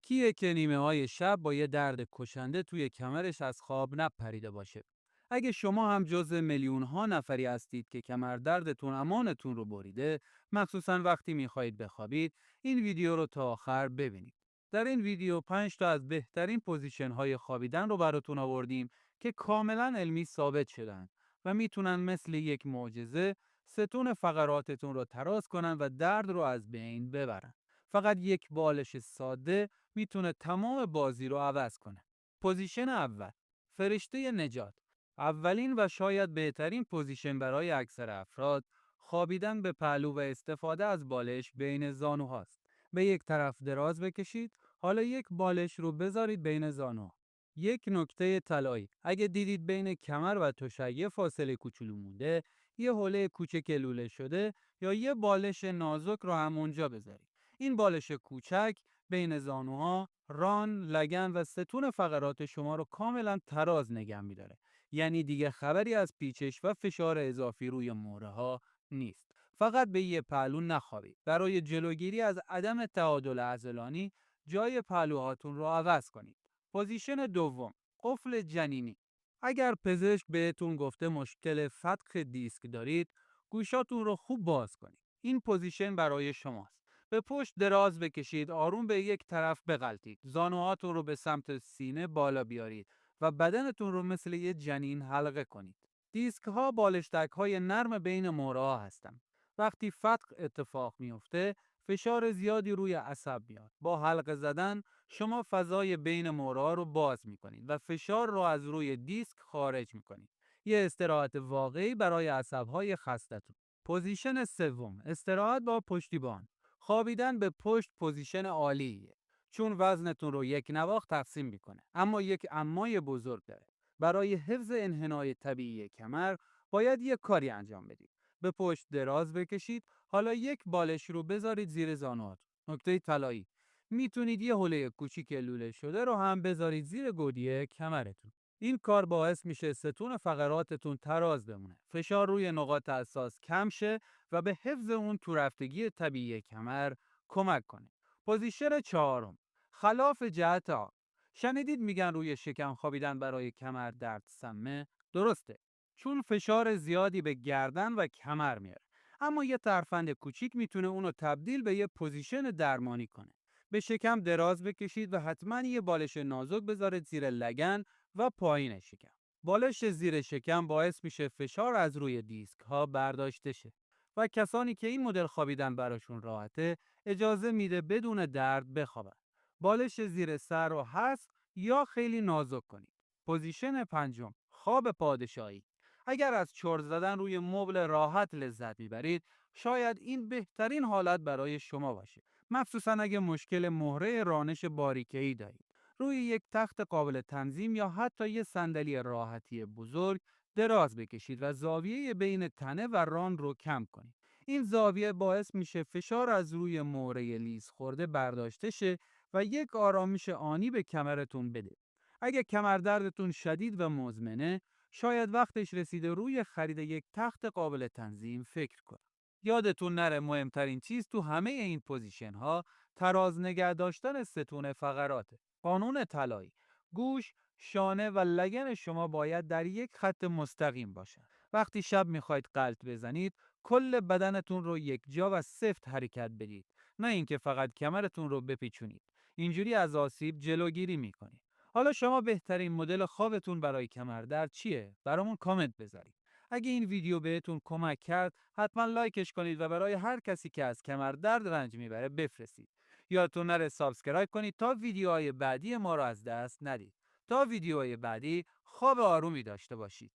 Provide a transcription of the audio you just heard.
کیه که نیمه‌های شب با یه درد کشنده توی کمرش از خواب نپریده باشه؟ اگه شما هم جز میلیون‌ها نفری هستید که کمر دردتون امانتون رو بریده، مخصوصا وقتی میخواهید بخوابید، این ویدیو رو تا آخر ببینید. در این ویدیو 5 تا از بهترین پوزیشن‌های خوابیدن رو براتون آوردیم که کاملا علمی ثابت شدن و میتونن مثل یک معجزه ستون فقراتتون رو تراز کنن و درد رو از بین ببرن. فقط یک بالش ساده میتونه تمام بازی رو عوض کنه. پوزیشن اول، فرشته نجات. اولین و شاید بهترین پوزیشن برای اکثر افراد، خوابیدن به پهلو و استفاده از بالش بین زانوهاست. به یک طرف دراز بکشید، حالا یک بالش رو بذارید بین زانوها. یک نکته طلایی: اگه دیدید بین کمر و تشک فاصله کوچولو مونده، یه حوله کوچک لوله شده، یا یه بالش نازک رو همونجا بذارید. این بالش کوچک بین زانوها، ران، لگن و ستون فقرات شما رو کاملا تراز نگه می‌داره. یعنی دیگه خبری از پیچش و فشار اضافی روی موره ها نیست. فقط به یه پهلو نخوابید. برای جلوگیری از عدم تعادل عضلانی، جای پهلوهاتون رو عوض کنید. پوزیشن دوم، قفل جنینی. اگر پزشک بهتون گفته مشکل فتق دیسک دارید، گوشاتون رو خوب باز کنید. این پوزیشن برای شماست. به پشت دراز بکشید، آروم به یک طرف بغلتید. زانوهاتون رو به سمت سینه بالا بیارید و بدنتون رو مثل یه جنین حلقه کنید. دیسک ها بالشتک های نرم بین موره ها هستن. وقتی فتق اتفاق میفته، فشار زیادی روی عصب میاد. با حلقه زدن شما فضای بین موره ها رو باز میکنید و فشار رو از روی دیسک خارج میکنید. یه استراحت واقعی برای عصب های خستتون. پوزیشن سوم، استراحت با پشتیبان. خوابیدن به پشت پوزیشن عالیه، چون وزنتون رو یک نواخت تقسیم میکنه، اما یک امای بزرگ داره. برای حفظ انحنای طبیعی کمر باید یک کاری انجام بدید. به پشت دراز بکشید، حالا یک بالش رو بذارید زیر زانوات. نکته طلایی: میتونید یه حوله کوچیک لوله شده رو هم بذارید زیر گودی کمرتون. این کار باعث میشه ستون فقراتتون تراز بمونه، فشار روی نقاط حساس کم شه و به حفظ اون تو رفتگی طبیعی کمر کمک کنه. پوزیشن چهارم، خلاف جهت آب. شنیدید میگن روی شکم خوابیدن برای کمر درد سمه؟ درسته، چون فشار زیادی به گردن و کمر میاره. اما یه ترفند کوچیک میتونه اونو تبدیل به یه پوزیشن درمانی کنه. به شکم دراز بکشید و حتما یه بالش نازک بذارید زیر لگن و پایین شکم. بالش زیر شکم باعث میشه فشار از روی دیسک ها برداشته شه و کسانی که این مدل خوابیدن براشون راحته، اجازه میده بدون درد بخوابن. بالش زیر سر رو حذف یا خیلی نازک کنید. پوزیشن پنجم، خواب پادشاهی. اگر از چرت زدن روی مبل راحت لذت میبرید، شاید این بهترین حالت برای شما باشه. مخصوصا اگه مشکل مهره رانش باریکه‌ای دارید. روی یک تخت قابل تنظیم یا حتی یک صندلی راحتی بزرگ دراز بکشید و زاویه بین تنه و ران رو کم کنید. این زاویه باعث میشه فشار از روی موره لیز خورده برداشته شه و یک آرامش آنی به کمرتون بده. اگه کمردردتون شدید و مزمنه، شاید وقتش رسیده روی خرید یک تخت قابل تنظیم فکر کنید. یادتون نره مهمترین چیز تو همه این پوزیشن ها تراز نگه داشتن ستون فقراته. قانون طلایی: گوش، شانه و لگن شما باید در یک خط مستقیم باشن. وقتی شب میخواید غلط بزنید، کل بدنتون رو یک جا و سفت حرکت بدید، نه اینکه فقط کمرتون رو بپیچونید. اینجوری از آسیب جلوگیری میکنید. حالا شما بهترین مدل خوابتون برای کمردرد چیه؟ برامون کامنت بذارید. اگه این ویدیو بهتون کمک کرد، حتما لایکش کنید و برای هر کسی که از کمردرد رنج میبره بفرستید. یادتون نره سابسکرایب کنید تا ویدیوهای بعدی ما رو از دست ندید. تا ویدیوهای بعدی، خواب آرومی داشته باشید.